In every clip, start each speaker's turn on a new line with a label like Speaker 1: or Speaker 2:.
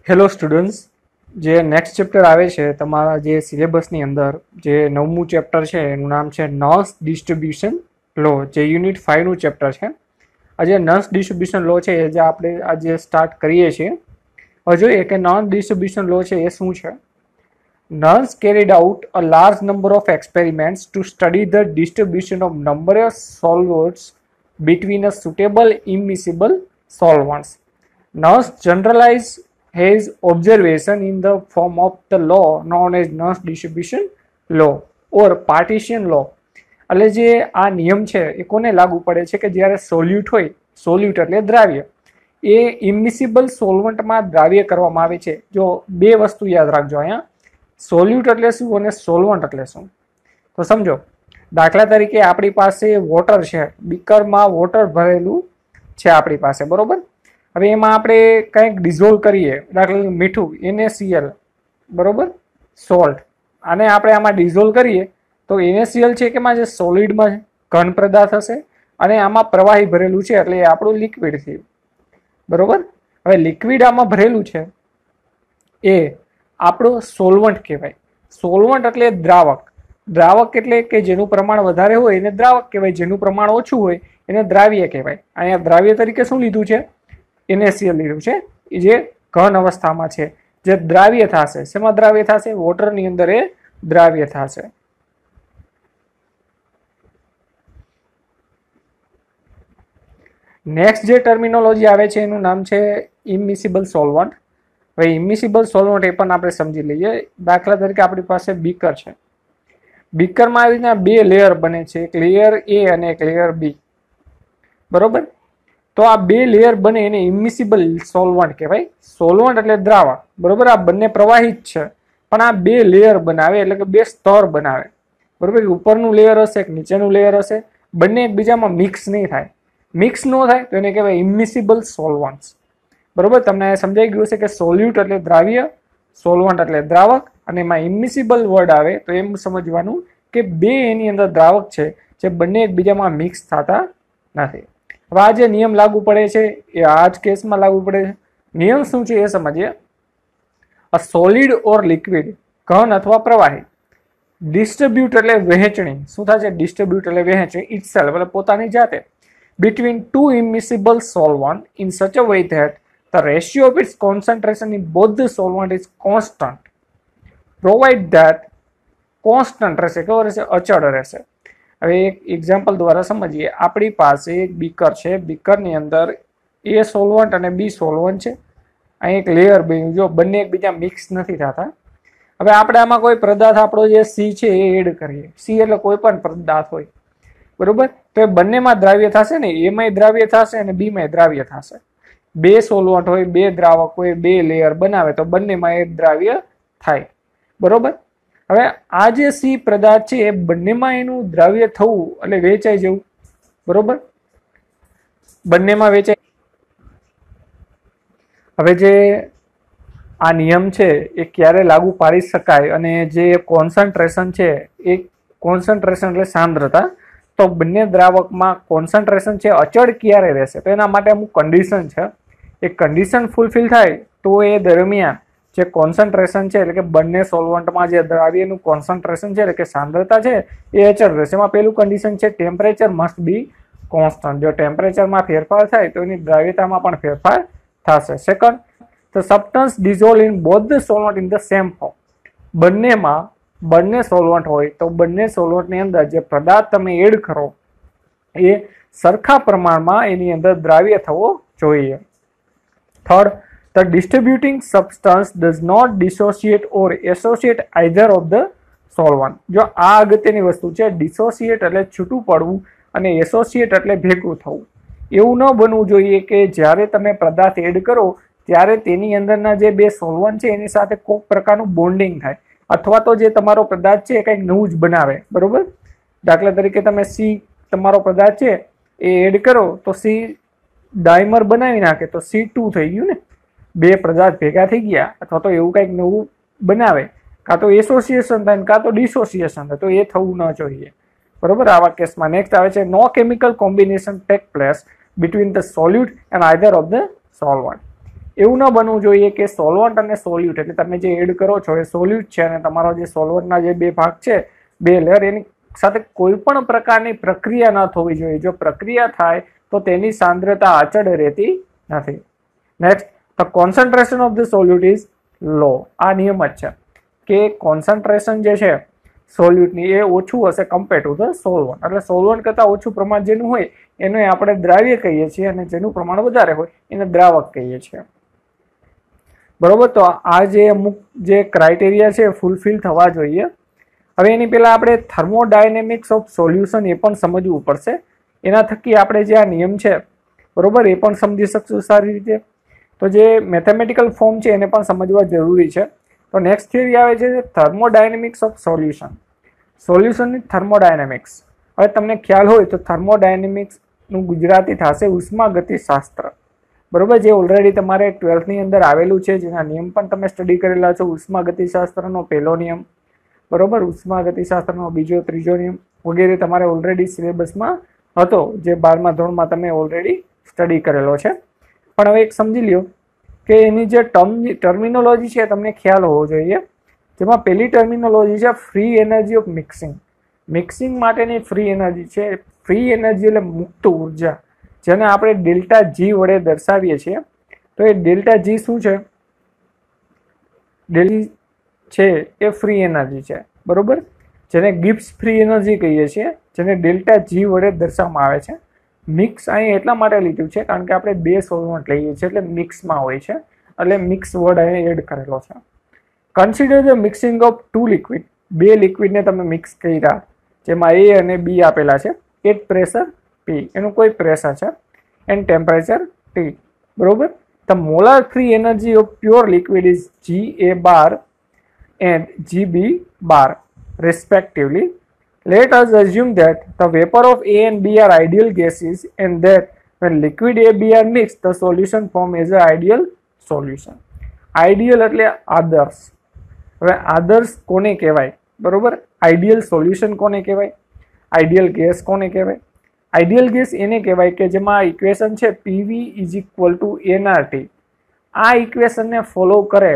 Speaker 1: Hello students, જે next chapter આવે છે તમારા જે સિલેબસની અંદર જે 9મું ચેપ્ટર છે એનું નામ છે નોસ ડિસ્ટ્રીબ્યુશન લો, જે યુનિટ 5નું ચેપ્ટર છે. આ જે નોસ ડિસ્ટ્રીબ્યુશન લો છે એ જે આપણે આજે સ્ટાર્ટ કરીએ છીએ. હવે જોઈએ કે નોન ડિસ્ટ્રીબ્યુશન લો છે એ શું છે. Nuns carried out a large number of experiments to study the distribution of numerous solvents between a suitable immiscible solvents. Nuns generalized his observation in the form of the law known as Nuns distribution law or partition law. એટલે જે આ નિયમ છે એ કોને લાગુ પડે છે કે જ્યારે સોલ્યુટ હોય, સોલ્યુટ એટલે દ્રાવ્ય, એ ઇમિસિબલ સોલ્વન્ટમાં દ્રાવ્ય કરવામાં આવે છે. જો બે વસ્તુ યાદ રાખજો અહીંયા, સોલ્યુટ એટલે શું અને સોલ્વન્ટ એટલે શું. તો સમજો, દાખલા તરીકે આપણી પાસે વોટર છે, બીકરમાં વોટર ભરેલું છે આપણી પાસે, બરોબર. હવે એમાં આપણે કંઈક ડિઝોલ્વ કરીએ, દાખલા મીઠું NaCl, બરોબર, સોલ્ટ, આને આપણે આમાં ડિઝોલ્વ કરીએ તો NaCl છે કે એમાં જે સોલિડમાં ઘન પદાર્થ હશે અને આમાં પ્રવાહી ભરેલું છે એટલે એ આપણું લિક્વિડ થયું, બરોબર. હવે લિક્વિડ આમાં ભરેલું છે એ આપણું સોલ્વન્ટ કહેવાય. સોલ્વન્ટ એટલે દ્રાવક. દ્રાવક એટલે કે જેનું પ્રમાણ વધારે હોય એને દ્રાવક કહેવાય, જેનું પ્રમાણ ઓછું હોય એને દ્રાવ્ય કહેવાય. અહીંયા દ્રાવ્ય તરીકે શું લીધું છે? NaCl લીધું છે, જે ઘન અવસ્થામાં છે, જે દ્રાવ્ય થશે. શેમાં દ્રાવ્ય થશે? વોટરની અંદર એ દ્રાવ્ય થશે. નેક્સ્ટ જે ટર્મિનોલોજી આવે છે એનું નામ છે ઇમિસિબલ સોલ્વન્ટ. હવે ઇમિસિબલ સોલ્વન્ટ એ પણ આપણે સમજી લઈએ. દાખલા તરીકે આપણી પાસે બીકર છે, બીકરમાં આવી રીતના બે લેયર બને છે, એક લેયર A અને એક લેયર B, બરોબર. તો આ બે લેયર બને એને ઇમિસિબલ સોલ્વન્ટ કહેવાય. સોલ્વન્ટ એટલે દ્રાવક, બરોબર. આ બંને પ્રવાહી જ છે પણ આ બે લેયર બનાવે, એટલે કે બે સ્તર બનાવે, બરોબર. ઉપરનું લેયર હશે, એક નીચેનું લેયર હશે, બંને એકબીજામાં મિક્સ નહીં થાય. મિક્સ ન થાય તો એને કહેવાય ઇમિસિબલ સોલ્વન્ટ્સ, બરોબર. તમને સમજાઈ ગયું છે કે સોલ્યુટ એટલે દ્રાવ્ય, સોલ્વન્ટ એટલે દ્રાવક, અને એમાં ઇમિસિબલ વર્ડ આવે તો એમ સમજવાનું કે બે એની અંદર દ્રાવક છે જે બંને એકબીજામાં મિક્સ થતા નથી. હવે આ જે નિયમ લાગુ પડે છે એ આ જ કેસમાં લાગુ પડે છે. નિયમ શું છે એ સમજીએ. અ સોલિડ ઓર લિક્વિડ, ઘન અથવા પ્રવાહી, ડિસ્ટ્રીબ્યુટ એટલે વહેંચણી. શું થાય છે? ડિસ્ટ્રીબ્યુટ એટલે વહેંચણી, ઇટસેલ્ફ એટલે પોતાની જાતે, between two immiscible solvent in such a way that the ratio of its concentration in both the solvent is constant, provide that constant રહેશે, કેવો રહેશે? અચળ રહેશે. હવે એક એક્ઝામ્પલ દ્વારા સમજીએ. આપણી પાસે એક બીકર છે, બીકરની અંદર A સોલ્વન્ટ અને B સોલ્વન્ટ છે. અહીં એક લેયર બન્યું, જો બંને એકબીજા મિક્સ નથી થતા. હવે આપણે આમાં કોઈ પદાર્થ આપણો જે C છે એ એડ કરીએ. C એટલે કોઈ પણ પદાર્થ હોય, બરોબર. તો એ બંનેમાં દ્રાવ્ય થશે ને, એમાંય દ્રાવ્ય થશે અને બીમાંય દ્રાવ્ય થશે. બે સોલ્વન્ટ હોય, બે દ્રાવક હોય, બે લેયર બનાવે તો બંનેમાં એક દ્રાવ્ય થાય, બરોબર. હવે આ જે C પદાર્થ છે એ બંનેમાં એનું દ્રાવ્ય થવું એટલે વેચાઈ જવું, બરોબર. બંનેમાં વેચાઈ. હવે જે આ નિયમ છે એ ક્યારે લાગુ પાડી શકાય, અને જે કોન્સન્ટ્રેશન છે એ કોન્સન્ટ્રેશન એટલે સાંદ્રતા, તો બંને દ્રાવકમાં કોન્સન્ટ્રેશન છે અચળ ક્યારે રહેશે? તો એના માટે અમુક કન્ડિશન છે. એ કન્ડિશન ફૂલફિલ થાય તો એ દરમિયાન જે કોન્સન્ટ્રેશન છે એટલે કે બંને સોલ્વન્ટમાં જે દ્રાવ્યનું કોન્સન્ટ્રેશન છે એટલે કે સાંદ્રતા છે એ અચળ રહેશે. એમાં પહેલું કન્ડિશન છે ટેમ્પરેચર મસ્ટ બી કોન્સ્ટન્ટ. જો ટેમ્પરેચરમાં ફેરફાર થાય તો એની દ્રાવ્યતામાં પણ ફેરફાર થશે. Second, the substance dissolve in both the solvent in the same form. બંને સોલ્વન્ટ હોય તો બંને સોલ્વન્ટની અંદર જે પદાર્થ તમે એડ કરો એ સરખા પ્રમાણમાં એની અંદર દ્રાવ્ય થવો જોઈએ. Third, the distributing substance does not dissociate or associate either of the solvent. જો આ અગત્યની વસ્તુ છે, ડિસોસિએટ એટલે છૂટું પડવું અને એસોસિએટ એટલે ભેગું થવું. એવું ન બનવું જોઈએ કે જ્યારે તમે પદાર્થ એડ કરો ત્યારે તેની અંદરના જે બે સોલ્વન્ટ છે એની સાથે કોઈક પ્રકારનું બોન્ડિંગ થાય, અથવા તો જે તમારો પદાર્થ છે એ કંઈક નવું જ બનાવે, બરોબર. દાખલા તરીકે તમે C તમારો પદાર્થ છે એ એડ કરો તો C ડાયમર બનાવી નાખે તો C2 થઈ ગયું ને, બે પદાર્થ ભેગા થઈ ગયા. અથવા તો એવું કંઈક નવું બનાવે, કાં તો એસોસિએશન થાય કાં તો ડિસોસિએશન થાય, તો એ થવું ન જોઈએ, બરોબર. આવા કેસમાં નેક્સ્ટ આવે છે no chemical combination take place between the solute and either of the solvent. એવું ન બનવું જોઈએ કે સોલ્વન્ટ અને સોલ્યુટ એટલે તમે જે એડ કરો છો એ સોલ્યુટ છે અને તમારો જે સોલ્વન્ટના જે બે ભાગ છે, બે લેયર, એની સાથે કોઈ પણ પ્રકારની પ્રક્રિયા ન થવી જોઈએ. જો પ્રક્રિયા થાય તો તેની સાંદ્રતા અચળ રહેતી નથી. Next, the concentration of the સોલ્યુટ is લો. આ નિયમ જ છે કે કોન્સન્ટ્રેશન જે છે સોલ્યુટની એ ઓછું હશે કમ્પેર ટુ ધ સોલ્વન્ટ. એટલે સોલ્વન્ટ કરતાં ઓછું પ્રમાણ જેનું હોય એને આપણે દ્રાવ્ય કહીએ છીએ અને જેનું પ્રમાણ વધારે હોય એને દ્રાવક કહીએ છીએ. બરોબર, તો આ જે અમુક જે ક્રાઇટેરિયા છે ફૂલફિલ થવા જોઈએ. હવે એની પહેલા આપણે થર્મોડાયનેમિક્સ ઓફ સોલ્યુશન એ પણ સમજવું પડશે. એના થકી આપણે જે આ નિયમ છે બરોબર એ પણ સમજી શકશું સારી રીતે. તો જે મેથેમેટિકલ ફોર્મ છે એને પણ સમજવા જરૂરી છે. તો નેક્સ્ટ થિયરી આવે છે થર્મોડાયનેમિક્સ ઓફ સોલ્યુશન. સોલ્યુશનની થર્મોડાયનેમિક્સ. હવે તમને ખ્યાલ હોય તો થર્મોડાયનેમિક્સનું ગુજરાતી થશે ઉષ્માગતિશાસ્ત્ર. બરોબર, જે ઓલરેડી તમારે 12th ની અંદર આવેલું છે, જેના નિયમ પણ તમે સ્ટડી કરેલા છો. ઉષ્માગતિશાસ્ત્રનો પહેલો નિયમ, બરોબર, ઉષ્માગતિશાસ્ત્રનો બીજો, ત્રીજો નિયમ વગેરે તમારે ઓલરેડી સિલેબસમાં હતો, જે 12મા ધોરણમાં તમે ઓલરેડી સ્ટડી કરેલો છે. પણ હવે એક સમજી લ્યો કે એની જે ટર્મિનોલોજી છે તમને ખ્યાલ હોવો જોઈએ. જેમાં પહેલી ટર્મિનોલોજી છે free energy of mixing. Mixing માટેની ફ્રી એનર્જી છે. ફ્રી એનર્જી એટલે મુક્ત ઉર્જા, જેને આપણે ડેલ્ટા જી વડે દર્શાવીએ છીએ. તો એ ડેલ્ટા જી શું છે? ડેલ્ટા છે એ ફ્રી એનર્જી છે, બરોબર, જેને ગિબ્સ ફ્રી એનર્જી કહીએ છીએ, જેને ડેલ્ટા જી વડે દર્શાવવામાં આવે છે. મિક્સ અહીં એટલા માટે લીધું છે કારણ કે આપણે બે સોલ્વન્ટ લઈએ છીએ એટલે મિક્સમાં હોય છે, એટલે મિક્સ વર્ડ અહીં એડ કરેલો છે. Consider the mixing of two liquid. બે લિક્વિડને તમે મિક્સ કર્યા, જેમાં એ અને બી આપેલા છે. એટ પ્રેશર P, એનું કોઈ પ્રેશર છે, એન્ડ ટેમ્પરેચર T, બરોબર. The molar free energy of pure liquid is GA bar and GB bar respectively. Let us assume that the vapor of A and B are ideal gases and that when liquid A, B are mixed, the solution form is an ideal solution. Ideal એટલે આદર્શ. હવે આદર્શ કોને કહેવાય? બરોબર, ideal solution કોને કહેવાય? Ideal gas કોને કહેવાય? આઈડિયલ ગેસ એને કહેવાય કે જેમાં ઇક્વેશન છે PV = nRT. આ ઇક્વેશનને ફોલો કરે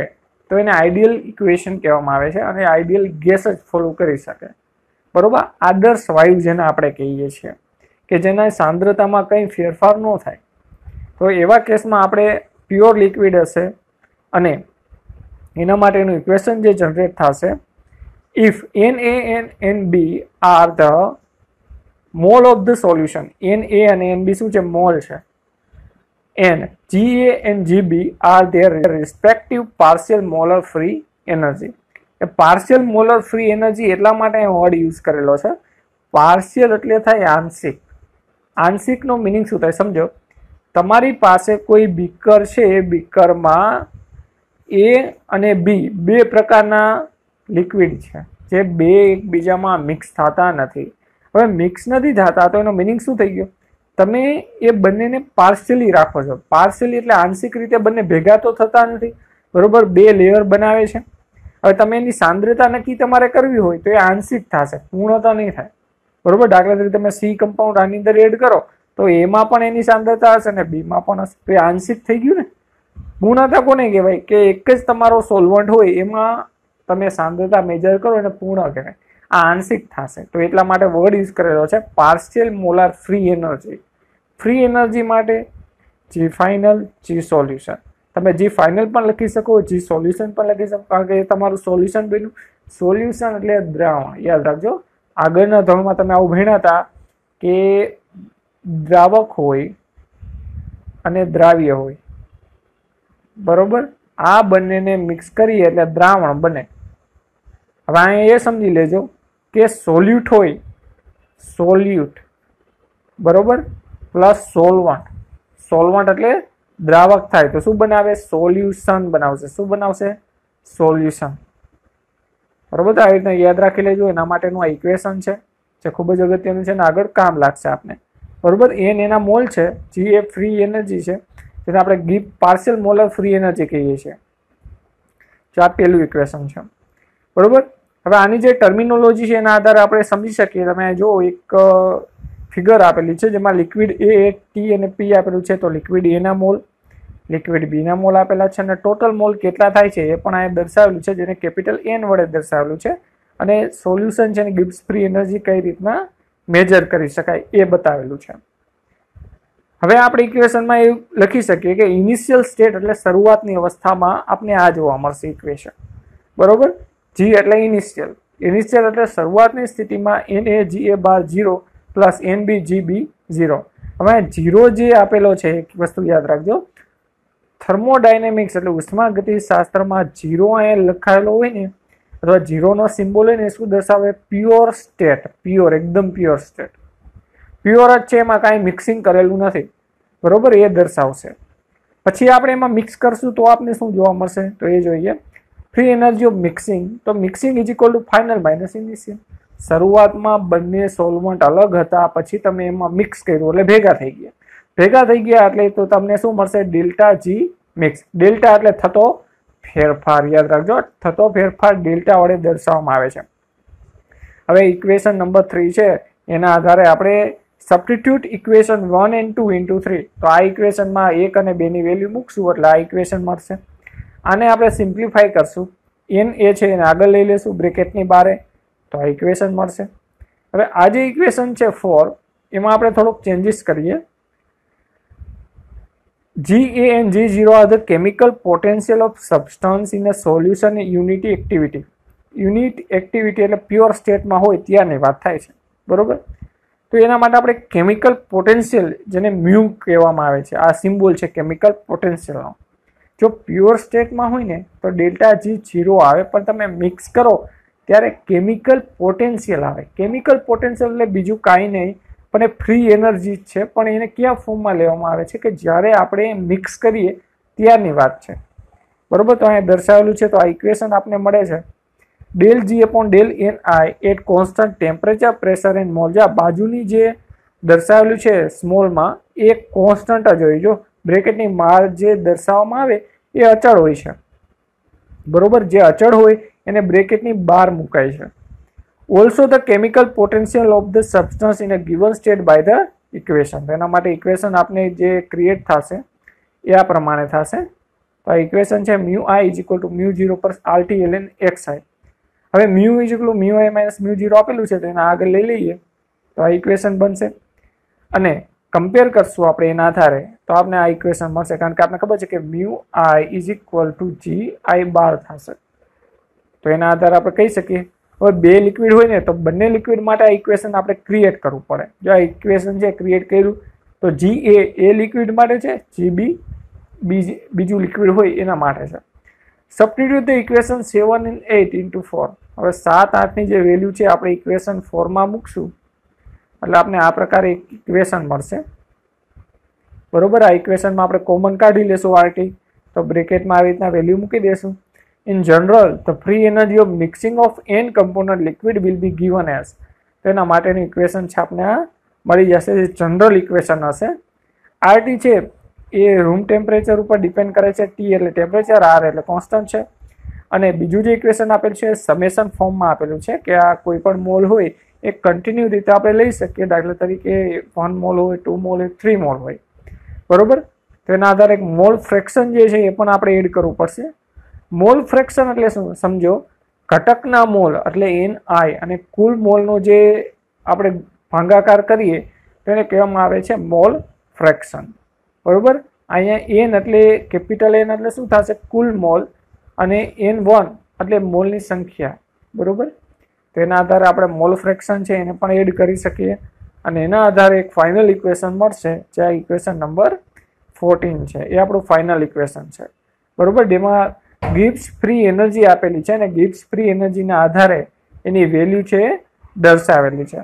Speaker 1: તો એને આઈડિયલ ઇક્વેશન કહેવામાં આવે છે અને આઈડિયલ ગેસ જ ફોલો કરી શકે. બરોબર, આદર્શ વાયુ જેને આપણે કહીએ છીએ કે જેના સાંદ્રતામાં કંઈ ફેરફાર ન થાય. તો એવા કેસમાં આપણે પ્યોર લિક્વિડ હશે અને એના માટેનું ઇક્વેશન જે જનરેટ થશે, if Na and Nb are the mall of the solution. Na અને Nb શું છે? મોલ છે. and Ga and Gb are their respective partial molar free energy. A partial molar free energy એટલા માટે word use કરેલો છે. Partial એટલે થાય આંશિક. આંશિકનો મિનિંગ શું થાય સમજો. તમારી પાસે કોઈ બીકર છે, એ બીકરમાં A અને B બે પ્રકારના લિક્વિડ છે જે બે એકબીજામાં મિક્સ થતા નથી. હવે મિક્સ નથી થતા તો એનો મિનિંગ શું થઈ ગયો? તમે એ બંનેને પાર્શિયલી રાખો છો. પાર્શિયલી એટલે આંશિક રીતે બંને ભેગા તો થતા નથી, બરોબર, બે લેયર બનાવે છે. હવે તમે એની સાંદ્રતા નક્કી તમારે કરવી હોય તો એ આંશિક થશે, પૂર્ણતા નહીં થાય, બરોબર. દાખલા તરીકે તમે C કમ્પાઉન્ડ આની અંદર એડ કરો તો એમાં પણ એની સાંદ્રતા હશે અને બીમાં પણ હશે, તો એ આંશિક થઈ ગયું ને. પૂર્ણતા કોને કહેવાય? કે એક જ તમારો સોલ્વન્ટ હોય એમાં તમે સાંદ્રતા મેજર કરો એને પૂર્ણ કહેવાય. આ આંશિક થશે, તો એટલા માટે વર્ડ યુઝ કરેલો છે partial molar free energy. Free energy માટે G ફાઇનલ, G સોલ્યુશન. તમે G ફાઇનલ પણ લખી શકો, G સોલ્યુશન પણ લખી શકો, કારણ કે તમારું સોલ્યુશન બન્યું. સોલ્યુશન એટલે દ્રાવણ. યાદ રાખજો, આગળના ધોરણમાં તમે આવું ભણ્યા હતા કે દ્રાવક હોય અને દ્રાવ્ય હોય, બરોબર. આ બંનેને મિક્સ કરીએ એટલે દ્રાવણ બને. હવે અહીંયા એ સમજી લેજો કે સોલ્યુટ હોય, સોલ્યુટ, બરોબર, પ્લસ સોલ્વન્ટ. સોલ્વન્ટ એટલે દ્રાવક થાય તો શું બનાવે? સોલ્યુશન બનાવશે. શું બનાવશે? સોલ્યુશન, બરોબર. આવી રીતના યાદ રાખી લેજો. એના માટેનું આ ઇક્વેશન છે જે ખૂબ જ અગત્યનું છે અને આગળ કામ લાગશે આપને, બરોબર. N એના મોલ છે, G એ ફ્રી એનર્જી છે, જેને આપણે ગિબ પાર્શિયલ મોલર ફ્રી એનર્જી કહીએ છીએ. જો આ પહેલું ઇક્વેશન છે, બરોબર. હવે આની જે ટર્મિનોલોજી છે એના આધારે આપણે સમજી શકીએ. તમે જો એક ફિગર આપેલી છે જેમાં લિક્વિડ A, T અને P આપેલું છે. તો લિક્વિડ A ના મોલ, લિક્વિડ બીના મોલ આપેલા છે અને ટોટલ મોલ કેટલા થાય છે એ પણ અહીંયા દર્શાવેલું છે, જેને કેપિટલ N વડે દર્શાવેલું છે. અને સોલ્યુશન છે અને ગિબ્સ ફ્રી એનર્જી કઈ રીતના મેજર કરી શકાય એ બતાવેલું છે. હવે આપણે ઇક્વેશનમાં એવું લખી શકીએ કે ઇનિશિયલ સ્ટેટ એટલે શરૂઆતની અવસ્થામાં આપણે આ જોવા મળશે ઇક્વેશન, બરોબર. G એટલે ઇનિશિયલ એટલે શરૂઆતની સ્થિતિમાં NA બાર 0 પ્લસ NB GB 0. હવે 0 જે આપેલો છે એક વસ્તુ યાદ રાખજો, થર્મોડાયનેમિક્સ એટલે ઉષ્માગતિશાસ્ત્રમાં 0 અહીંયા લખાયેલો હોય ને અથવા 0 નો સિમ્બોલ હોય ને શું દર્શાવે? પ્યોર સ્ટેટ, એકદમ પ્યોર સ્ટેટ, પ્યોર જ છે, એમાં કાંઈ મિક્સિંગ કરેલું નથી, બરોબર, એ દર્શાવશે. પછી આપણે એમાં મિક્સ કરશું તો આપને શું જોવા મળશે તો એ જોઈએ. ફ્રી એનર્જી ઓફ મિક્સિંગ, તો mixing is equal to final minus initial. શરૂઆતમાં બંને સોલ્વન્ટ અલગ હતા, પછી તમે એમાં મિક્સ કર્યું એટલે ભેગા થઈ ગયા એટલે તો તમને શું મળશે? Delta G mix. ડેલ્ટા એટલે થતો ફેરફાર, યાદ રાખજો, થતો ફેરફાર ડેલ્ટા વડે દર્શાવવામાં આવે છે. હવે ઇક્વેશન નંબર 3 છે, એના આધારે આપણે સબસ્ટિટ્યુટ ઇક્વેશન 1 and 2 into 3. તો આ ઇક્વેશનમાં 1 અને 2 ની વેલ્યુ મૂકશું એટલે આ ઇક્વેશન મળશે. આને આપણે સિમ્પ્લિફાય કરશું, n એ છે એને આગળ લઈ લેશું બ્રેકેટની બહાર, તો આ ઇક્વેશન મળશે. હવે આ જે ઇક્વેશન છે 4, એમાં આપણે થોડુંક ચેન્જીસ કરીએ. Ga and G0 are the chemical potential of substance in a solution unity activity. Unit activity એટલે પ્યોર સ્ટેટમાં હોય ત્યારની વાત થાય છે, બરોબર. તો એના માટે આપણે કેમિકલ પોટેન્શિયલ, જેને મ્યુ કહેવામાં આવે છે, આ સિમ્બોલ છે કેમિકલ પોટેન્શિયલનો. જો પ્યોર સ્ટેટમાં હોય ને તો ડેલ્ટા G 0 આવે, પણ તમે મિક્સ કરો ત્યારે કેમિકલ પોટેન્શિયલ આવે. કેમિકલ પોટેન્શિયલ એટલે બીજું કાંઈ નહીં પણ એ ફ્રી એનર્જી છે, પણ એને કયા ફોર્મમાં લેવામાં આવે છે કે જ્યારે આપણે મિક્સ કરીએ ત્યારની વાત છે, બરોબર. તો અહીંયા દર્શાવેલું છે, તો આ ઇક્વેશન આપણે મળે છે del G upon del NI at constant temperature, pressure and mole. આ બાજુની જે દર્શાવેલું છે સ્મોલમાં એ કોન્સ્ટન્ટ જ હોય, જો બ્રેકેટની બહાર જે દર્શાવવામાં આવે એ અચળ હોય છે, બરોબર. જે અચળ હોય એને બ્રેકેટની બહાર મુકાય છે. Also the chemical potential of the substance in a given state by the equation. એના માટે ઇક્વેશન આપણે જે ક્રિએટ થશે એ આ પ્રમાણે થશે. તો આ ઇક્વેશન છે mu I is equal to mu 0 પર RT ln XI. હવે mu is equal to mu I minus mu 0 આપેલું છે, તો એના આગળ લઈ લઈએ તો આ ઇક્વેશન બનશે. અને કમ્પેર કરશું આપણે એના આધારે તો આપણે આ ઇક્વેશન મળશે, કારણ કે આપણે ખબર છે કે mu I is equal to GI બાર થશે. તો એના આધારે આપણે કહી શકીએ. હવે બે લિક્વિડ હોય ને તો બંને લિક્વિડ માટે આ ઇક્વેશન આપણે ક્રિએટ કરવું પડે. જો આ ઇક્વેશન છે ક્રિએટ કર્યું તો Ga એ લિક્વિડ માટે છે, Gb બીજું લિક્વિડ હોય એના માટે છે. Substitute the equation 7 and 8 into 4. હવે 7, 8 ની જે વેલ્યુ છે આપણે ઇક્વેશન 4 માં મૂકશું એટલે આપણે આ પ્રકારે એક ઇક્વેશન મળશે, બરોબર. આ ઇક્વેશનમાં આપણે કોમન કાઢી લેશું RT, તો બ્રેકેટમાં આવી રીતના વેલ્યુ મૂકી દેશું. In general, the free energy of mixing of n component liquid will be given as. તો એના માટેની ઇક્વેશન છે આપણે આ મળી જશે, જે જનરલ ઇક્વેશન હશે. RT છે એ રૂમ ટેમ્પરેચર ઉપર ડિપેન્ડ કરે છે, T એટલે ટેમ્પરેચર, R એટલે કોન્સ્ટન્ટ છે. અને બીજું જે ઇક્વેશન આપેલું છે સમેશન ફોર્મમાં આપેલું છે કે આ કોઈ પણ મોલ હોય એ કન્ટિન્યુ રીતે આપણે લઈ શકીએ. દાખલા તરીકે 1 મોલ હોય, 2 મોલ હોય, 3 મોલ હોય, બરોબર. તો એના આધારે એક મોલ ફ્રેક્શન જે છે એ પણ આપણે એડ કરવું પડશે. મોલ ફ્રેક્શન એટલે શું સમજો, ઘટકના મોલ એટલે NI અને કુલ મોલનો જે આપણે ભાગાકાર કરીએ તેને કહેવામાં આવે છે મોલ ફ્રેક્શન, બરોબર. અહીંયા N એટલે કેપિટલ N એટલે શું થશે? કુલ મોલ, અને N1 એટલે મોલની સંખ્યા, બરોબર. તો એના આધારે આપણે મોલ ફ્રેક્શન છે એને પણ એડ કરી શકીએ અને એના આધારે એક ફાઇનલ ઇક્વેશન મળશે, જે આ ઇક્વેશન નંબર 14 છે, એ આપણું ફાઇનલ ઇક્વેશન છે, બરોબર. જેમાં ગિબ્સ ફ્રી એનર્જી આપેલી છે અને ગિબ્સ ફ્રી એનર્જીના આધારે એની વેલ્યુ છે દર્શાવેલી છે.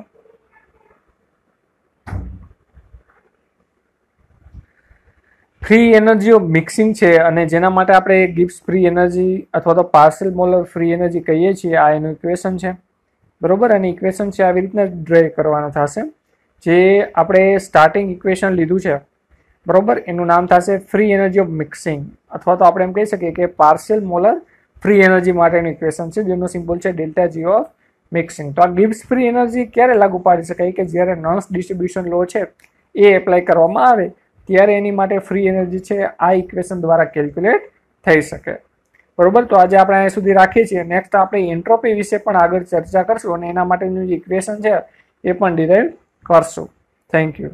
Speaker 1: ફ્રી એનર્જી ઓફ મિક્સિંગ છે અને જેના માટે આપણે ગિબ્સ ફ્રી એનર્જી અથવા તો પાર્શિયલ મોલર ફ્રી એનર્જી કહીએ છીએ, આ એનું ઇક્વેશન છે, બરોબર. અને ઇક્વેશન છે આવી રીતના ડ્રે કરવાનું થશે. જે આપણે સ્ટાર્ટિંગ ઇક્વેશન લીધું છે, બરોબર, એનું નામ થશે ફ્રી એનર્જી ઓફ મિક્સિંગ, અથવા તો આપણે એમ કહી શકીએ કે પાર્શિયલ મોલર ફ્રી એનર્જી માટેનું ઇક્વેશન છે, જેનો સિમ્બોલ છે ડેલ્ટા G ઓફ મિક્સિંગ. તો આ ગિબ્સ ફ્રી એનર્જી ક્યારે લાગુ પાડી શકાય? કે જ્યારે નોન્સ ડિસ્ટ્રીબ્યુશન લો છે એ એપ્લાય કરવામાં આવે ત્યારે એની માટે ફ્રી એનર્જી છે આ ઇક્વેશન દ્વારા કેલ્ક્યુલેટ થઈ શકે. બરોબર, તો આજે આપણે અહીંયા સુધી રાખીએ છીએ. નેક્સ્ટ આપણે એન્ટ્રોપી વિશે પણ આગળ ચર્ચા કરશું અને એના માટેનું જે ઇક્વેશન છે એ પણ ડિરાઈવ કરશું. Thank you.